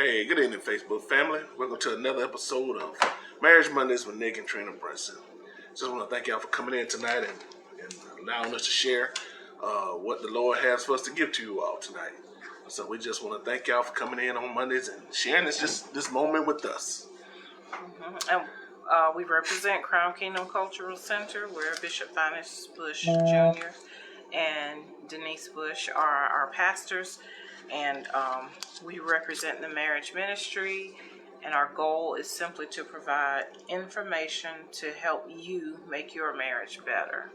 Hey, good evening, Facebook family. Welcome to another episode of Marriage Mondays with Nick and Trina Brunson. Just want to thank y'all for coming in tonight and allowing us to share what the Lord has for us to give to you all tonight. So we just want to thank y'all for coming in on Mondays and sharing this moment with us. And we represent Crown Kingdom Cultural Center, where Bishop Finance Bush Jr. and Denise Bush are our pastors. And we represent the marriage ministry, and our goal is simply to provide information to help you make your marriage better.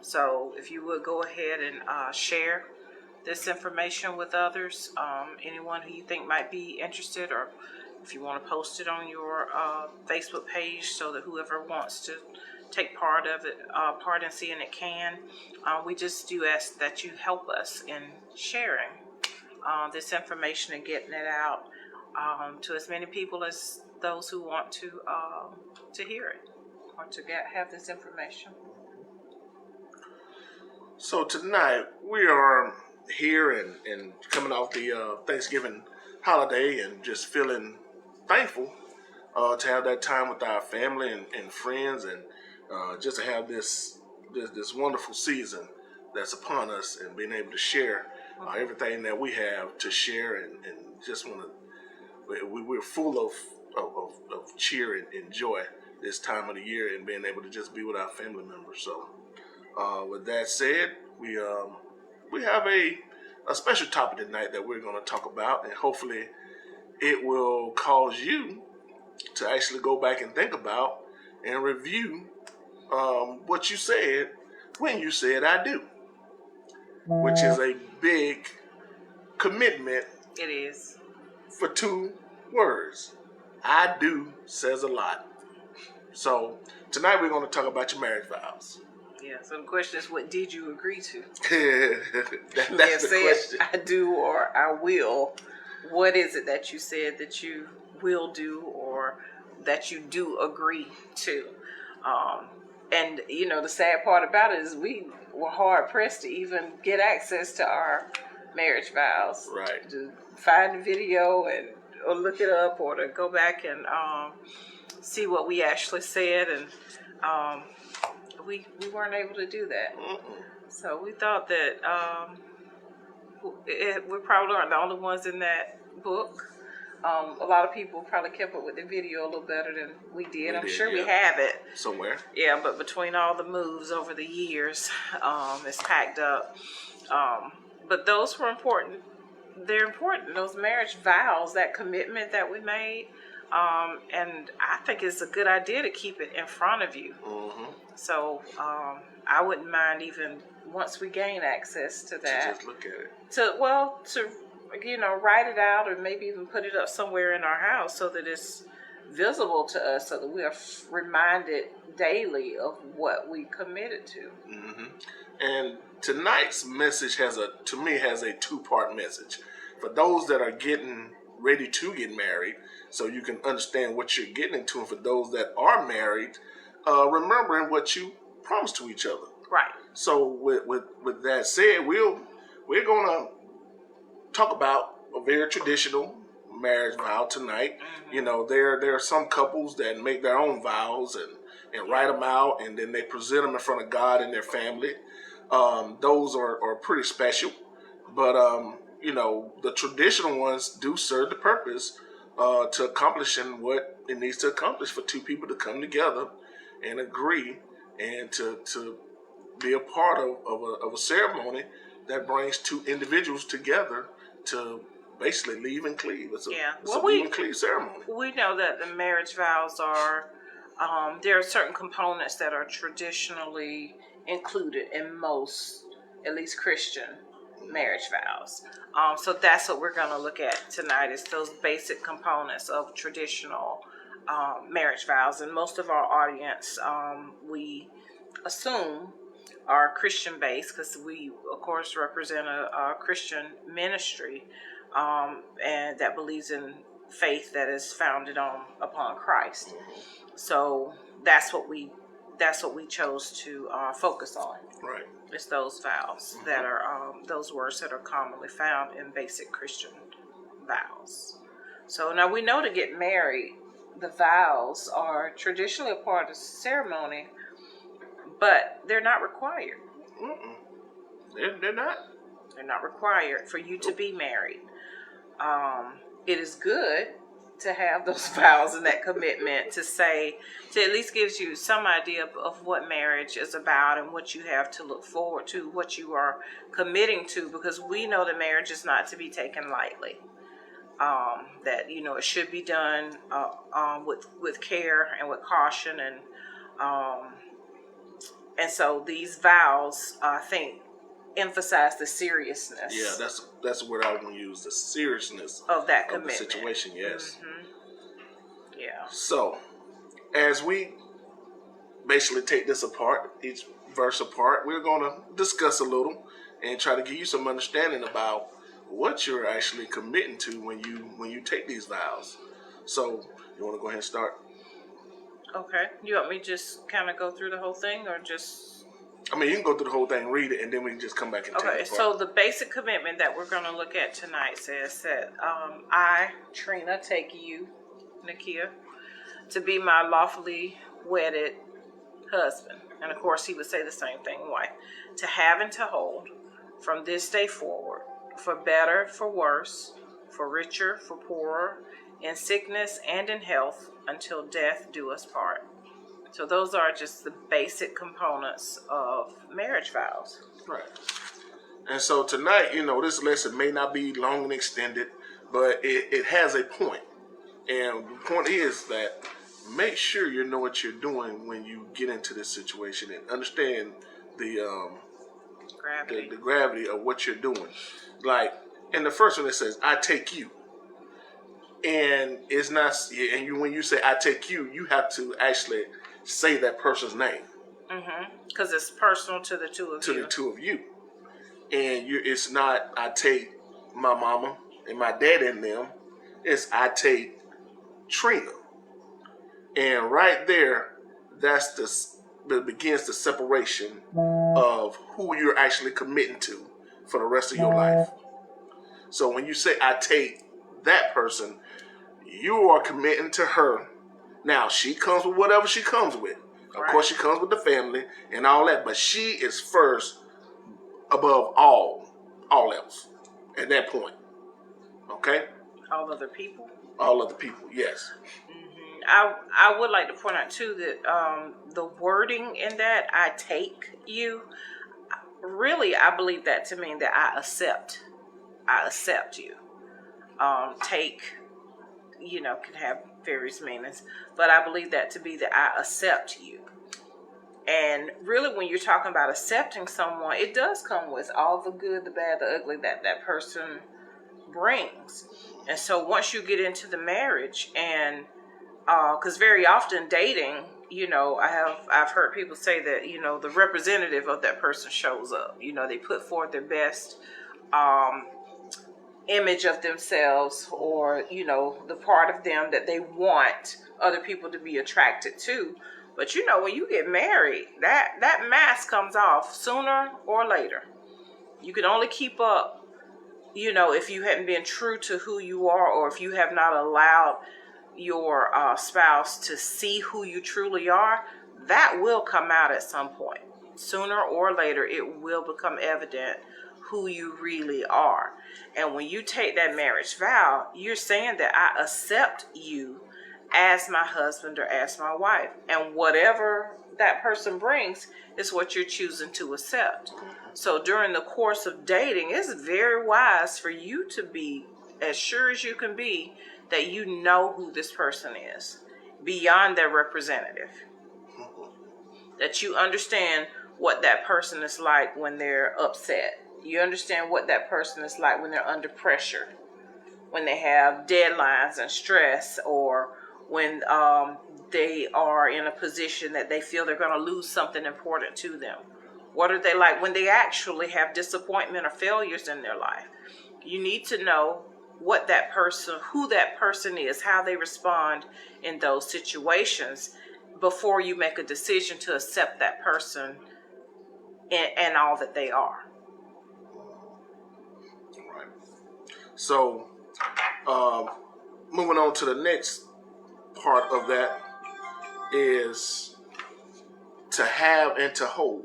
So if you would go ahead and share this information with others, anyone who you think might be interested, or if you want to post it on your Facebook page so that whoever wants to take part in seeing it can. We just do ask that you help us in sharing this information and getting it out to as many people as those who want to hear it or to have this information. So tonight we are here and coming off the Thanksgiving holiday and just feeling thankful to have that time with our family and friends, and just to have this wonderful season that's upon us, and being able to share everything that we have to share, and just want to, we're full of cheer and joy this time of the year, and being able to just be with our family members. So with that said, we have a special topic tonight that we're going to talk about, and hopefully it will cause you to actually go back and think about and review what you said when you said "I do," which is a big commitment. It is. For 2 words. "I do" says a lot. So tonight we're going to talk about your marriage vows. Yeah, so the question is, what did you agree to? That's the question. I do or I will. What is it that you said that you will do or that you do agree to? And, the sad part about it is we were hard pressed to even get access to our marriage vows. Right. To find the video or look it up, or to go back and see what we actually said. And we weren't able to do that. So we thought that we probably aren't the only ones in that book. A lot of people probably kept up with the video a little better than we did. I'm sure we have it somewhere. Yeah, but between all the moves over the years, it's packed up. But those were important. They're important. Those marriage vows, that commitment that we made. And I think it's a good idea to keep it in front of you. Mm-hmm. So I wouldn't mind, even once we gain access to that, to just look at it. To write it out, or maybe even put it up somewhere in our house so that it's visible to us, so that we are reminded daily of what we committed to. Mm-hmm. And tonight's message has a 2-part message. For those that are getting ready to get married, so you can understand what you're getting into, and for those that are married, remembering what you promised to each other. Right. So with that said, we're gonna talk about a very traditional marriage vow tonight. Mm-hmm. There are some couples that make their own vows and write them out, and then they present them in front of God and their family. Those are pretty special, but the traditional ones do serve the purpose to accomplishing what it needs to accomplish, for 2 people to come together and agree, and to be a part of a ceremony that brings 2 individuals together to basically leave and cleave. It's a leave and cleave ceremony. We know that the marriage vows are, there are certain components that are traditionally included in most, at least Christian, marriage vows. So that's what we're going to look at tonight, is those basic components of traditional marriage vows. And most of our audience, we assume, are Christian based, because we of course represent a Christian ministry, and that believes in faith that is founded upon Christ. So that's what we chose to focus on. Right. It's those vows that are those words that are commonly found in basic Christian vows. So now we know to get married, the vows are traditionally a part of the ceremony, but they're not required. Mm-mm. They're not. They're not required for you to be married. It is good to have those vows and that commitment to at least gives you some idea of what marriage is about and what you have to look forward to, what you are committing to, because we know that marriage is not to be taken lightly. That it should be done with care and with caution, and so these vows, I think, emphasize the seriousness. Yeah, that's the word I want to use, the seriousness of that of the commitment. situation. Yes. Mm-hmm. Yeah. So, as we basically take this apart, each verse apart, we're going to discuss a little and try to give you some understanding about what you're actually committing to when you take these vows. So, you want to go ahead and start? Okay. You want me to just kind of go through the whole thing, or just? I mean, you can go through the whole thing, read it, and then we can just come back and take it apart. So the basic commitment that we're going to look at tonight says that I, Trina, take you, Nakia, to be my lawfully wedded husband. And of course, he would say the same thing, wife. To have and to hold from this day forward, for better, for worse, for richer, for poorer, in sickness and in health, until death do us part. So those are just the basic components of marriage vows. Right. And so tonight, this lesson may not be long and extended, but it has a point. And the point is that make sure you know what you're doing when you get into this situation and understand the gravity of what you're doing. Like in the first one, it says, "I take you," and it's not. And when you say "I take you," you have to actually say that person's name. Because it's personal to the two of you. To the two of you, and it's not "I take my mama and my dad in them." It's "I take Trina." And right there, that begins the separation of who you're actually committing to for the rest of your life. So when you say "I take that person," you are committing to her. Now, she comes with whatever she comes with. Of course, she comes with the family and all that, but she is first above all else at that point. Okay? All other people? All other people, yes. I would like to point out too that the wording in that "I take you," really I believe that to mean that I accept you. Take, can have various meanings, but I believe that to be that I accept you. And really, when you're talking about accepting someone, it does come with all the good, the bad, the ugly that person brings. And so once you get into the marriage, and because very often dating, I've heard people say that, the representative of that person shows up. They put forth their best image of themselves, or, the part of them that they want other people to be attracted to. But, when you get married, that mask comes off sooner or later. You can only keep up, if you hadn't been true to who you are, or if you have not allowed your spouse to see who you truly are. That will come out at some point. Sooner or later, it will become evident who you really are. And when you take that marriage vow, you're saying that I accept you as my husband or as my wife. And whatever that person brings is what you're choosing to accept. So during the course of dating, it's very wise for you to be as sure as you can be that you know who this person is beyond their representative. That you understand what that person is like when they're upset. You understand what that person is like when they're under pressure, when they have deadlines and stress, or when they are in a position that they feel they're going to lose something important to them. What are they like when they actually have disappointment or failures in their life? You need to know who that person is, how they respond in those situations before you make a decision to accept that person and all that they are. Right. So, moving on to the next part of that is to have and to hold.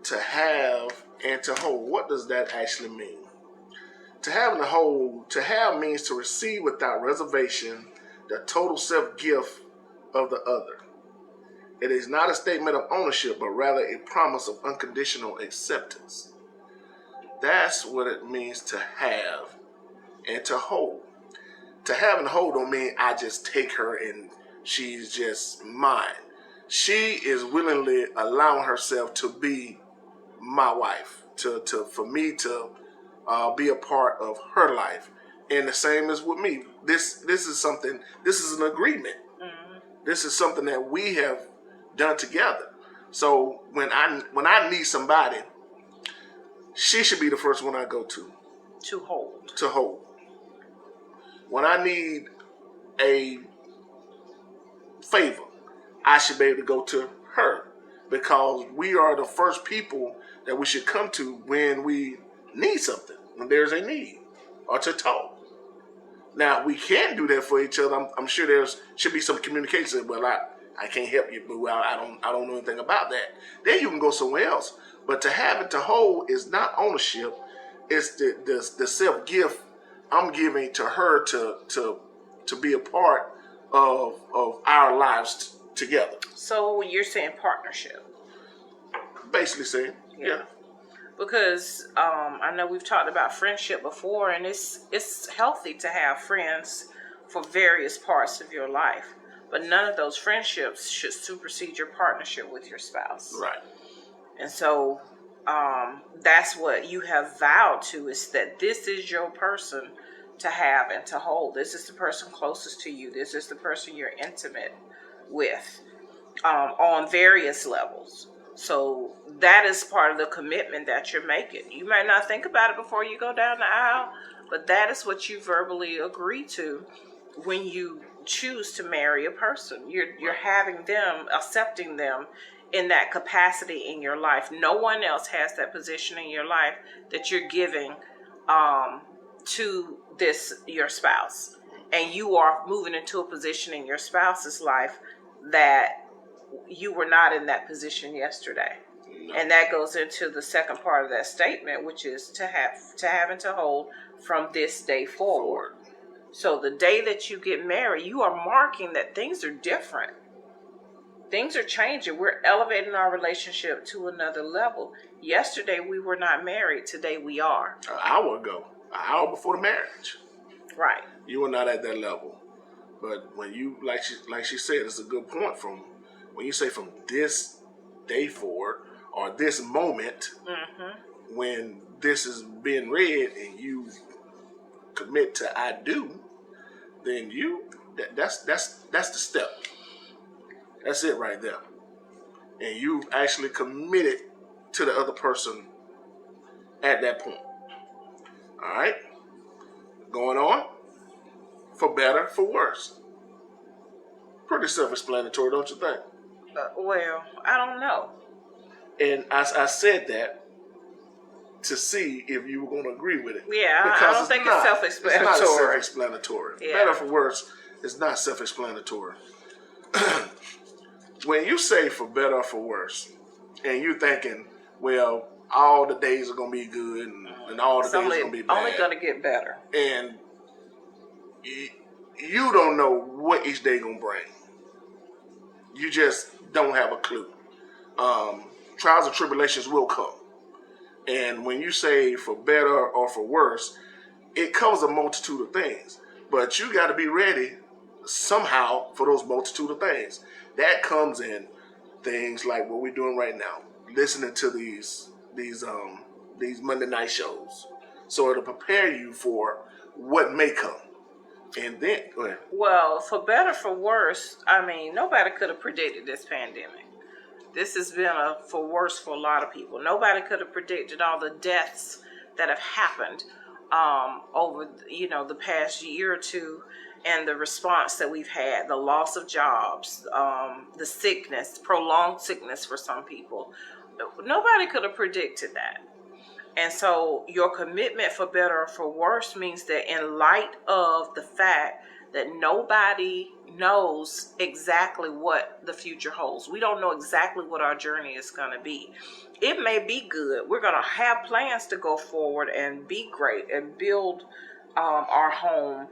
To have and to hold. What does that actually mean? To have and to hold, to have means to receive without reservation the total self-gift of the other. It is not a statement of ownership, but rather a promise of unconditional acceptance. That's what it means to have and to hold. To have and hold don't mean I just take her and she's just mine. She is willingly allowing herself to be my wife, for me to be a part of her life. And the same as with me. This is something. This is an agreement. Mm-hmm. This is something that we have done together. So when I need somebody, she should be the first one I go to. To hold. To hold. When I need a favor, I should be able to go to her, because we are the first people that we should come to when we need something, when there's a need, or to talk. Now, we can do that for each other. I'm sure there should be some communication. Well, I can't help you, but I don't know anything about that. Then you can go somewhere else. But to have and to hold is not ownership. It's the self gift I'm giving to her to be a part of our lives together. So you're saying partnership? Basically saying, yeah. Because I know we've talked about friendship before, and it's healthy to have friends for various parts of your life, but none of those friendships should supersede your partnership with your spouse. Right. And so that's what you have vowed to, is that this is your person to have and to hold. This is the person closest to you. This is the person you're intimate with on various levels. So that is part of the commitment that you're making. You might not think about it before you go down the aisle, but that is what you verbally agree to when you choose to marry a person. You're having them, accepting them in that capacity in your life. No one else has that position in your life that you're giving to your spouse. And you are moving into a position in your spouse's life that you were not in that position yesterday. No. And that goes into the second part of that statement, which is to have and to hold from this day forward. So the day that you get married, you are marking that things are different. Things are changing. We're elevating our relationship to another level. Yesterday we were not married. Today we are. An hour ago. An hour before the marriage. Right. You were not at that level. But when you, like she said, it's a good point, when you say from this day forward, or this moment, mm-hmm. when this is being read and you commit to I do, then that's the step. That's it right there. And you've actually committed to the other person at that point. All right? Going on. For better, for worse. Pretty self-explanatory, don't you think? Well, I don't know. And I said that to see if you were going to agree with it. Yeah, I don't think it's self-explanatory. It's not self-explanatory. Yeah. Better for worse is not self-explanatory. When you say for better or for worse, and you're thinking, well, all the days are going to be good and all the days are going to be bad. Only going to get better. And you don't know what each day going to bring. You just don't have a clue. Trials and tribulations will come. And when you say for better or for worse, it covers a multitude of things. But you got to be ready somehow for those multitude of things. That comes in things like what we're doing right now, listening to these Monday night shows, so it'll prepare you for what may come. And then, go ahead. Well, for better, for worse, I mean, nobody could have predicted this pandemic. This has been for worse for a lot of people. Nobody could have predicted all the deaths that have happened over, the past year or two, and the response that we've had, the loss of jobs, the sickness, prolonged sickness for some people. Nobody could have predicted that. And so your commitment for better or for worse means that in light of the fact that nobody knows exactly what the future holds, we don't know exactly what our journey is going to be. It may be good. We're going to have plans to go forward and be great and build our home.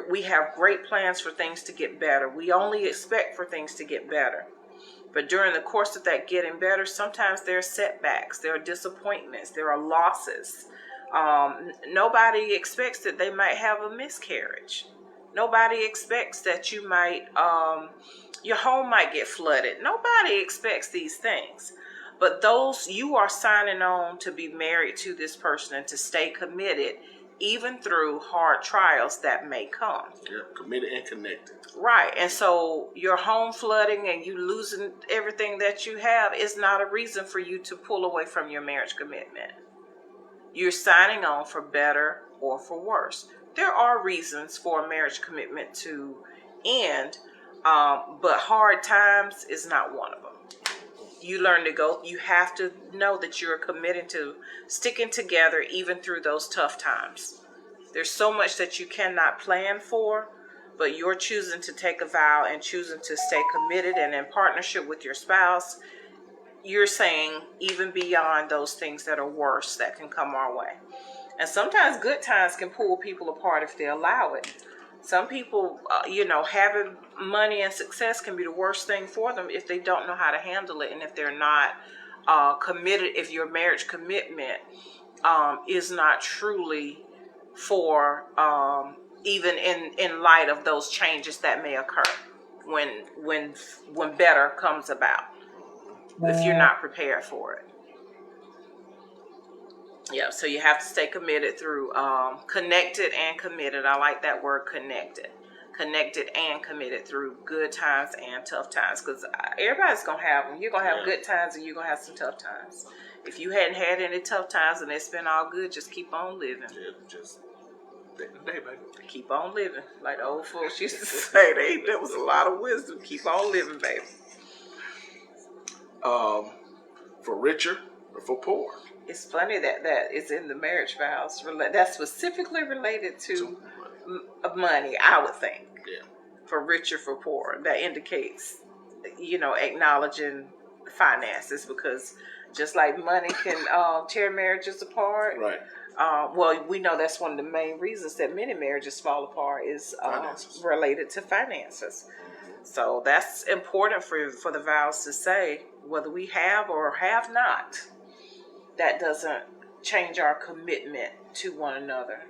We have great plans for things to get better. We only expect for things to get better. But during the course of that getting better, sometimes there are setbacks, there are disappointments, there are losses. Nobody expects that they might have a miscarriage. Nobody expects that you might, your home might get flooded. Nobody expects these things. But those, you are signing on to be married to this person and to stay committed even through hard trials that may come. Yeah, committed and connected. Right. And so your home flooding and you losing everything that you have is not a reason for you to pull away from your marriage commitment. You're signing on for better or for worse. There are reasons for a marriage commitment to end, but hard times is not one of them. You learn to go, you have to know that you're committed to sticking together even through those tough times. There's so much that you cannot plan for, but you're choosing to take a vow and choosing to stay committed and in partnership with your spouse. You're saying even beyond those things that are worse that can come our way. And sometimes good times can pull people apart if they allow it. Some people, having money and success can be the worst thing for them if they don't know how to handle it and if they're not committed, if your marriage commitment is not truly for even in light of those changes that may occur when better comes about, if you're not prepared for it. Yeah, so you have to stay committed through connected and committed. I like that word, connected and committed through good times and tough times, because everybody's gonna have them. You're gonna have good times and you're gonna have some tough times. If you hadn't had any tough times and it's been all good, just keep on living. Yeah, just day to day, baby. Keep on living, like the old folks used to say. There was a lot of wisdom. Keep on living, baby. For richer or for poor. It's funny that is in the marriage vows. That's specifically related to money, I would think. Yeah. For richer, for poor. That indicates, acknowledging finances, because just like money can tear marriages apart. Right. Well, we know that's one of the main reasons that many marriages fall apart is related to finances. So that's important for the vows to say, whether we have or have not. That doesn't change our commitment to one another.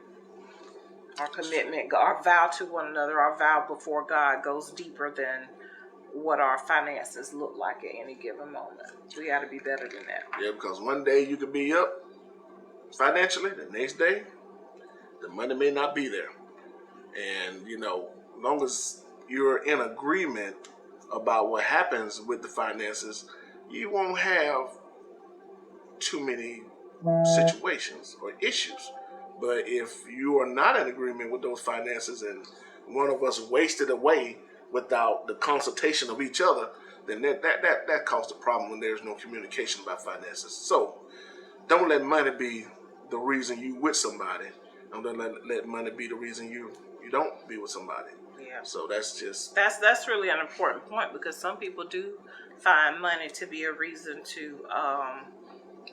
Our commitment, our vow to one another, our vow before God goes deeper than what our finances look like at any given moment. We got to be better than that. Yeah, because one day you could be up financially, the next day the money may not be there. And, as long as you're in agreement about what happens with the finances, you won't have too many situations or issues. But if you are not in agreement with those finances and one of us wasted away without the consultation of each other, then that caused a problem when there's no communication about finances. So don't let money be the reason you with somebody. Don't let money be the reason you don't be with somebody. Yeah. So that's really an important point, because some people do find money to be a reason to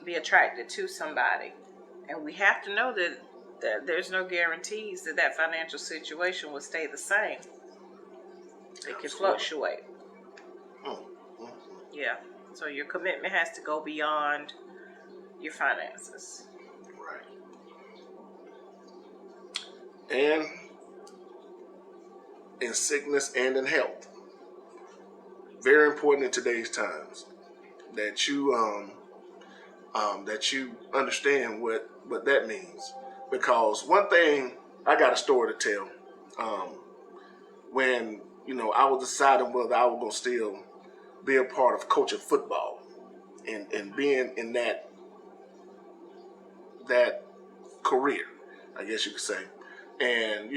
be attracted to somebody, and we have to know that there's no guarantees that financial situation will stay the same. It can fluctuate. Mm-hmm. Yeah. So your commitment has to go beyond your finances. Right. And in sickness and in health. Very important in today's times that you understand what that means. Because one thing, I got a story to tell. When I was deciding whether I was gonna still be a part of coaching football and being in that career, I guess you could say. And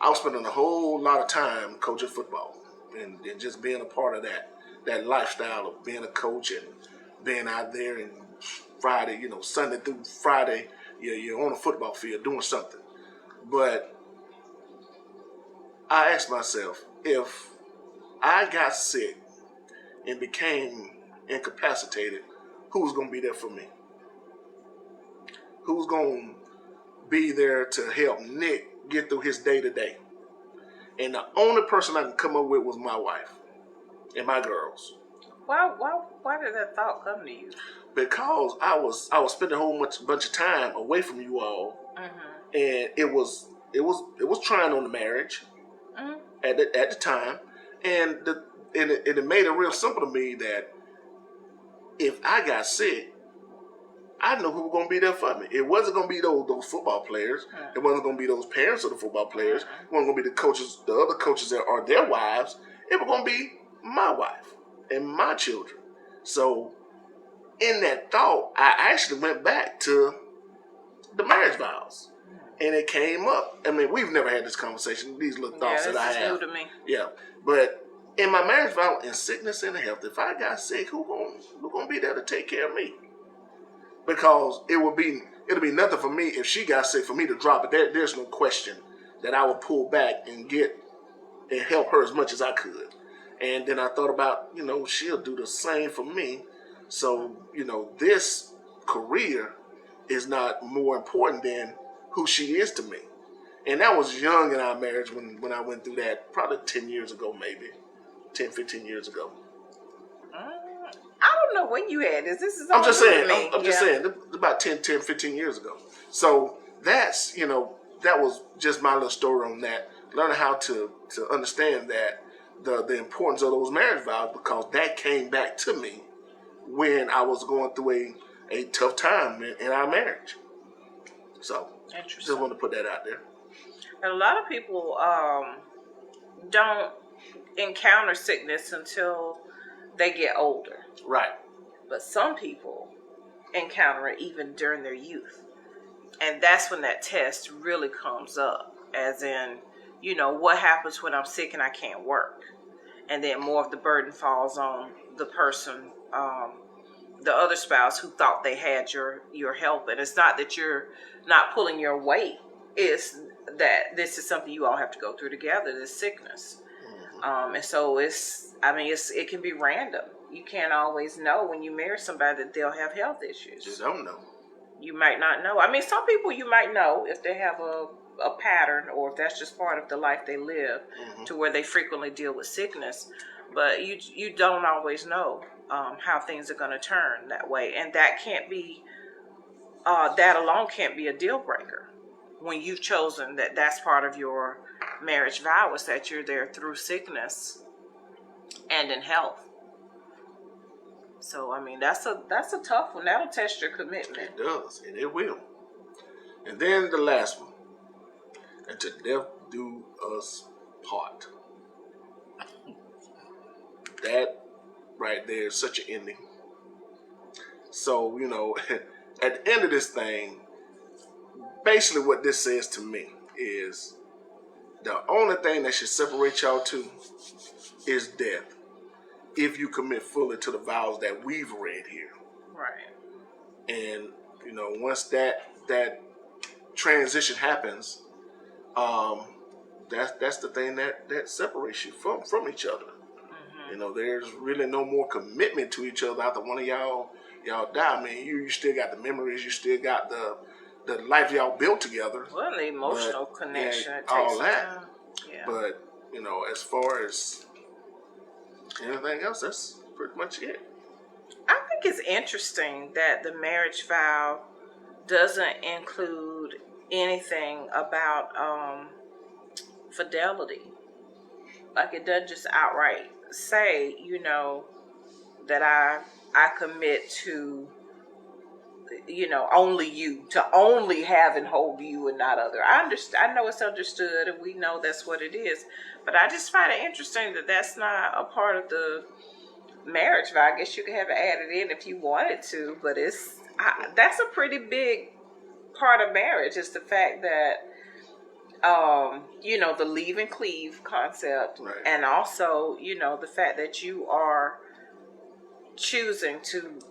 I was spending a whole lot of time coaching football and just being a part of that lifestyle of being a coach and being out there and Friday, Sunday through Friday, you're on a football field doing something. But I asked myself, if I got sick and became incapacitated, who's going to be there for me? Who's going to be there to help Nick get through his day to day? And the only person I could come up with was my wife and my girls. Why did that thought come to you? Because I was spending a whole bunch of time away from you all, and it was trying on the marriage at the time, and it made it real simple to me that if I got sick, I knew who was going to be there for me. It wasn't going to be those football players. It wasn't going to be those parents of the football players. It wasn't going to be the coaches, the other coaches that are their wives. It was going to be my wife and my children. So in that thought, I actually went back to the marriage vows. And it came up. I mean, we've never had this conversation, these little thoughts that I have. This is new to me. Yeah. But in my marriage vow, in sickness and health, if I got sick, who gonna be there to take care of me? Because it'll be nothing for me if she got sick for me to drop it. There's no question that I would pull back and get and help her as much as I could. And then I thought about, she'll do the same for me. So, this career is not more important than who she is to me. And that was young in our marriage when I went through that, probably 10 years ago, maybe 10, 15 years ago. I don't know when you had this. This is I'm just saying. me. I'm just saying. About 10, 15 years ago. So that's that was just my little story on that. Learning how to understand that the importance of those marriage vows, because that came back to me when I was going through a tough time in our marriage. So just want to put that out there. And a lot of people don't encounter sickness until they get older. Right. But some people encounter it even during their youth. And that's when that test really comes up. As in, what happens when I'm sick and I can't work? And then more of the burden falls on the person, the other spouse who thought they had your help. And it's not that you're not pulling your weight. It's that this is something you all have to go through together, this sickness. And so it can be random. You can't always know when you marry somebody that they'll have health issues. You don't know. You might not know. I mean, some people you might know if they have a pattern, or if that's just part of the life they live, to where they frequently deal with sickness. But you don't always know how things are going to turn that way. And that can't be, that alone can't be a deal breaker. When you've chosen that that's part of your marriage vow, is that you're there through sickness and in health. So, I mean, that's a tough one. That'll test your commitment. It does, and it will. And then the last one. And to death do us part. That right there is such an ending. So, at the end of this thing, basically what this says to me is the only thing that should separate y'all two is death, if you commit fully to the vows that we've read here. Right. And, once that transition happens, that's the thing that separates you from each other. There's really no more commitment to each other after one of y'all die. I mean, you still got the memories, you still got the life y'all built together. Well, the emotional connection, it takes all that. time. Yeah. But as far as anything else, that's pretty much it. I think it's interesting that the marriage vow doesn't include anything about fidelity. Like, it doesn't just outright say, that I commit to, only you, to only have and hold you and not other. I know it's understood, and we know that's what it is. But I just find it interesting that that's not a part of the marriage vow. I guess you could have it added in if you wanted to, but that's a pretty big part of marriage, is the fact that the leave and cleave concept, right. And also, the fact that you are choosing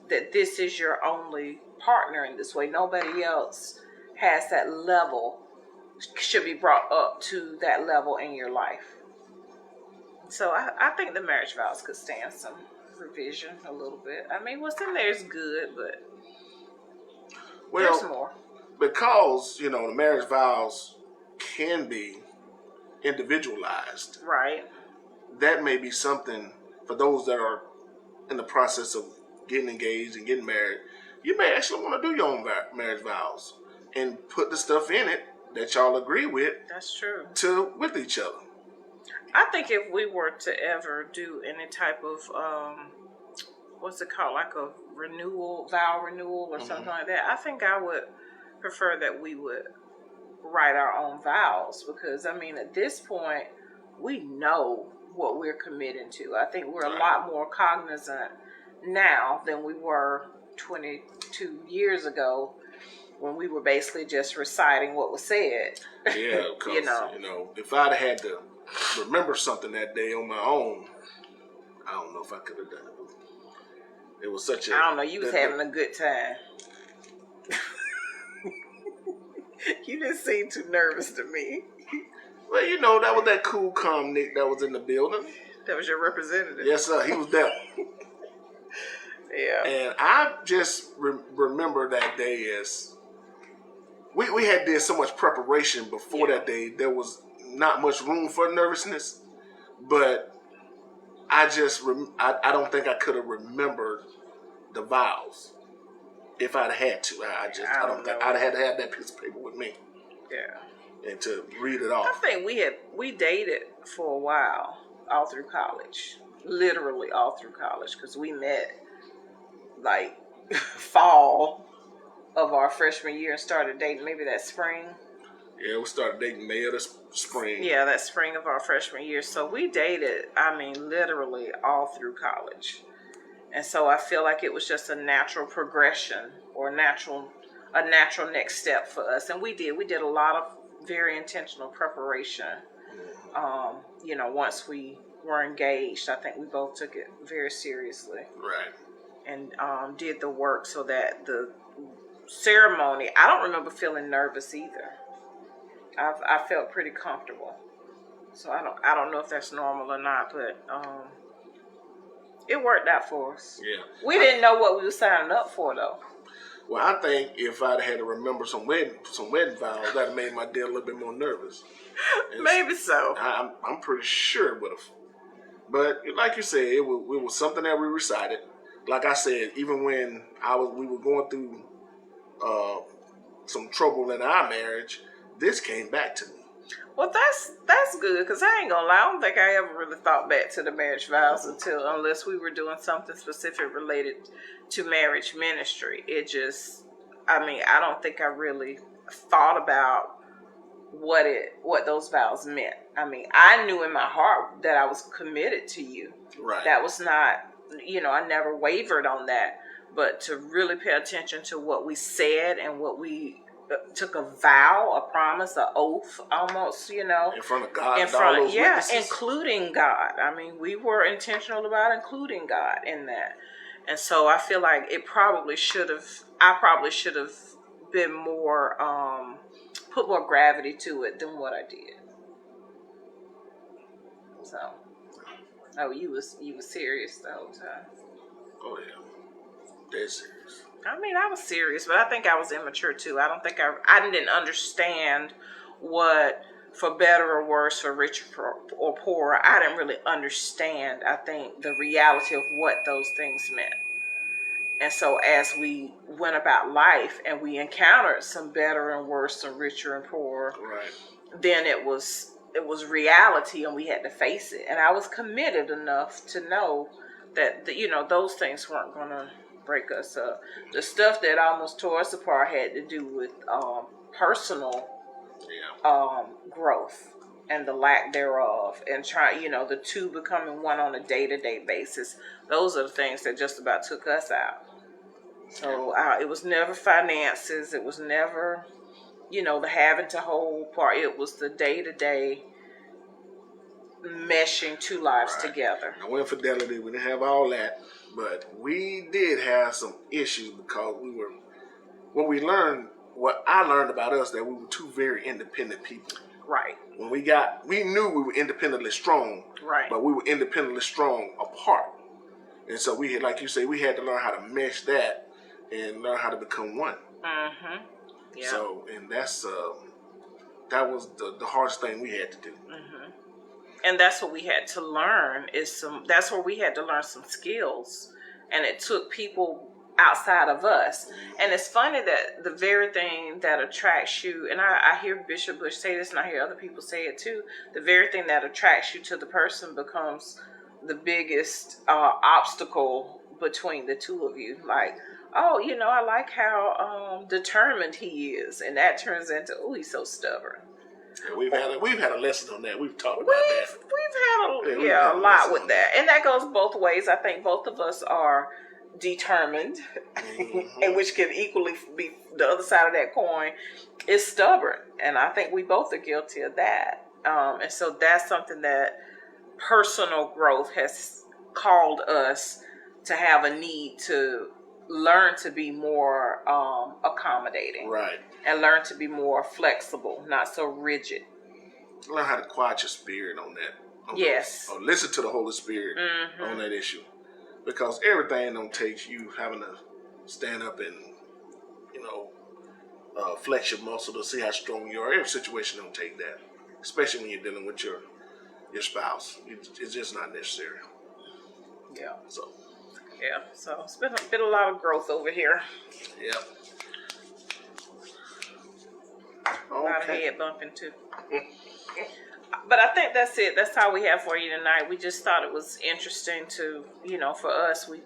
that this is your only partner in this way. Nobody else has that level, should be brought up to that level in your life. So I think the marriage vows could stand some revision a little bit. I mean, what's in there is good, but there's more. Because, the marriage vows can be individualized. Right. That may be something for those that are in the process of getting engaged and getting married. You may actually want to do your own marriage vows and put the stuff in it that y'all agree with. That's true. With each other. I think if we were to ever do any type of what's it called, like a vow renewal or something like that, I think I would prefer that we would write our own vows, because I mean, at this point we know what we're committing to. I think we're a lot more cognizant now than we were 22 years ago, when we were basically just reciting what was said. Yeah, because if I'd had to remember something that day on my own, I don't know if I could have done it. It was such a... I don't know, you was having a good time. You didn't seem too nervous to me. Well, that was that cool, calm Nick that was in the building. That was your representative. Yes, sir. He was there. Yeah. And I just remember that day as... We had did so much preparation before that day. There was not much room for nervousness. But I I don't think I could have remembered the vows if I'd had to. I don't think I'd had to have that piece of paper with me. Yeah. And to read it off. I think we dated for a while, all through college. Literally all through college, because we met like fall of our freshman year and started dating maybe that spring. Yeah, we started dating May of the spring. Yeah, that spring of our freshman year. So we dated, I mean, literally all through college. And so I feel like it was just a natural progression, or a natural next step for us. And we did a lot of very intentional preparation. Once we were engaged, I think we both took it very seriously. Right. And did the work so that the ceremony, I don't remember feeling nervous either. I felt pretty comfortable. So I don't know if that's normal or not, but it worked out for us. Yeah. We didn't know what we were signing up for, though. Well, I think if I'd had to remember some wedding vows, that'd have made my dad a little bit more nervous. Maybe so. I'm pretty sure it would have. But like you said, it was something that we recited. Like I said, even when we were going through some trouble in our marriage, this came back to me. Well, that's good, because I ain't gonna lie, I don't think I ever really thought back to the marriage vows unless we were doing something specific related to marriage ministry. I don't think I really thought about what those vows meant. I mean, I knew in my heart that I was committed to you. Right. That was not, I never wavered on that. But to really pay attention to what we said and what we took a vow, a promise, an oath, almost, in front of God, including God. I mean, we were intentional about including God in that, and so I feel like I probably should have been more, put more gravity to it than what I did. So, you was serious the whole time. Oh yeah, dead serious. I mean, I was serious, but I think I was immature too. I don't think I didn't understand what, for better or worse, for richer or poorer, I didn't really understand, I think, the reality of what those things meant. And so as we went about life and we encountered some better and worse, some richer and poorer, right, then it was reality, and we had to face it. And I was committed enough to know that those things weren't going to break us up. The stuff that almost tore us apart had to do with personal growth and the lack thereof, and the two becoming one on a day-to-day basis. Those are the things that just about took us out. So it was never finances. It was never, the having to hold part. It was the day-to-day meshing two lives together. No infidelity. We didn't have all that. But we did have some issues because we were what I learned about us, that we were two very independent people. Right. When we knew we were independently strong, Right. but we were independently strong apart. And so we had, like you say, we had to learn how to mesh that and learn how to become one. Mm-hmm. Yeah. So, and that was the hardest thing we had to do. Mm-hmm. And that's what we had to learn that's where we had to learn some skills. And it took people outside of us. And it's funny that the very thing that attracts you, and I hear Bishop Bush say this, and I hear other people say it too, the very thing that attracts you to the person becomes the biggest obstacle between the two of you. Like, oh, I like how determined he is, and that turns into, oh, he's so stubborn. Yeah, we've had a lesson on that. We've talked about that. We've had a lot with that, and that goes both ways. I think both of us are determined, Mm-hmm. and which can equally be the other side of that coin is stubborn, and I think we both are guilty of that. And so that's something that personal growth has called us to have a need to learn to be more accommodating, right, and learn to be more flexible, not so rigid. Learn how to quiet your spirit on that. Yes. Or listen to the Holy Spirit on that issue, because everything don't take you having to stand up and flex your muscle to see how strong you are. Every situation don't take that, especially when you're dealing with your spouse. It's just not necessary. Yeah. So it's been a lot of growth over here. yeah. A lot of head bumping too. But I think that's it. That's all we have for you tonight. We just thought it was interesting to, for us, we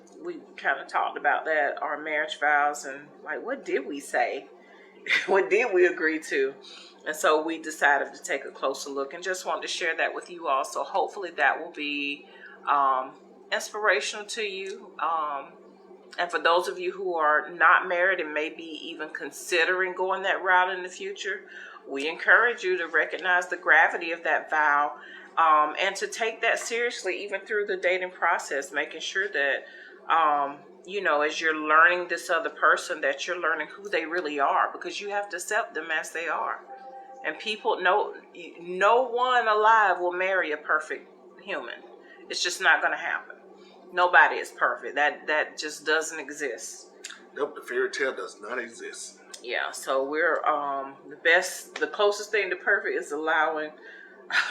kind of talked about that, our marriage vows, and like, what did we say? What did we agree to? And so we decided to take a closer look and just wanted to share that with you all. So hopefully that will be inspirational to you. And for those of you who are not married and maybe even considering going that route in the future, we encourage you to recognize the gravity of that vow, and to take that seriously even through the dating process, making sure that, as you're learning this other person, that you're learning who they really are, because you have to accept them as they are. And people, no one alive will marry a perfect human. It's just not going to happen. Nobody is perfect. That just doesn't exist. Nope, the fairy tale does not exist. Yeah, so we're the closest thing to perfect is allowing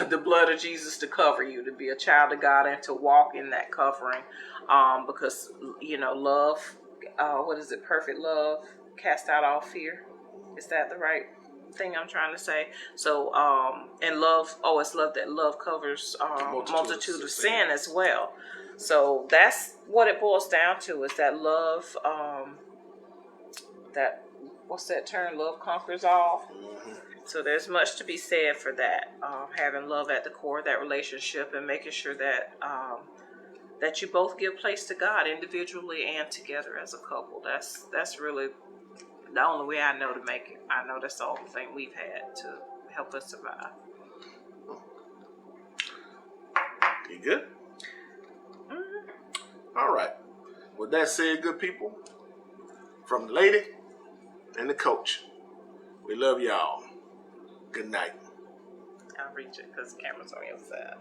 the blood of Jesus to cover you, to be a child of God, and to walk in that covering. Because love, what is it? Perfect love cast out all fear. Is that the right thing I'm trying to say? So, and love, it's love that love covers multitude of sin as well. So that's what it boils down to, is that love, what's that term? Love conquers all. Mm-hmm. So there's much to be said for that. Having love at the core of that relationship, and making sure that that you both give place to God individually and together as a couple. That's really the only way I know to make it. I know that's the only thing we've had to help us survive. You good? Mm-hmm. All right. With that said, good people, from the lady and the coach, we love y'all. Good night. I'll reach it because the camera's on your side.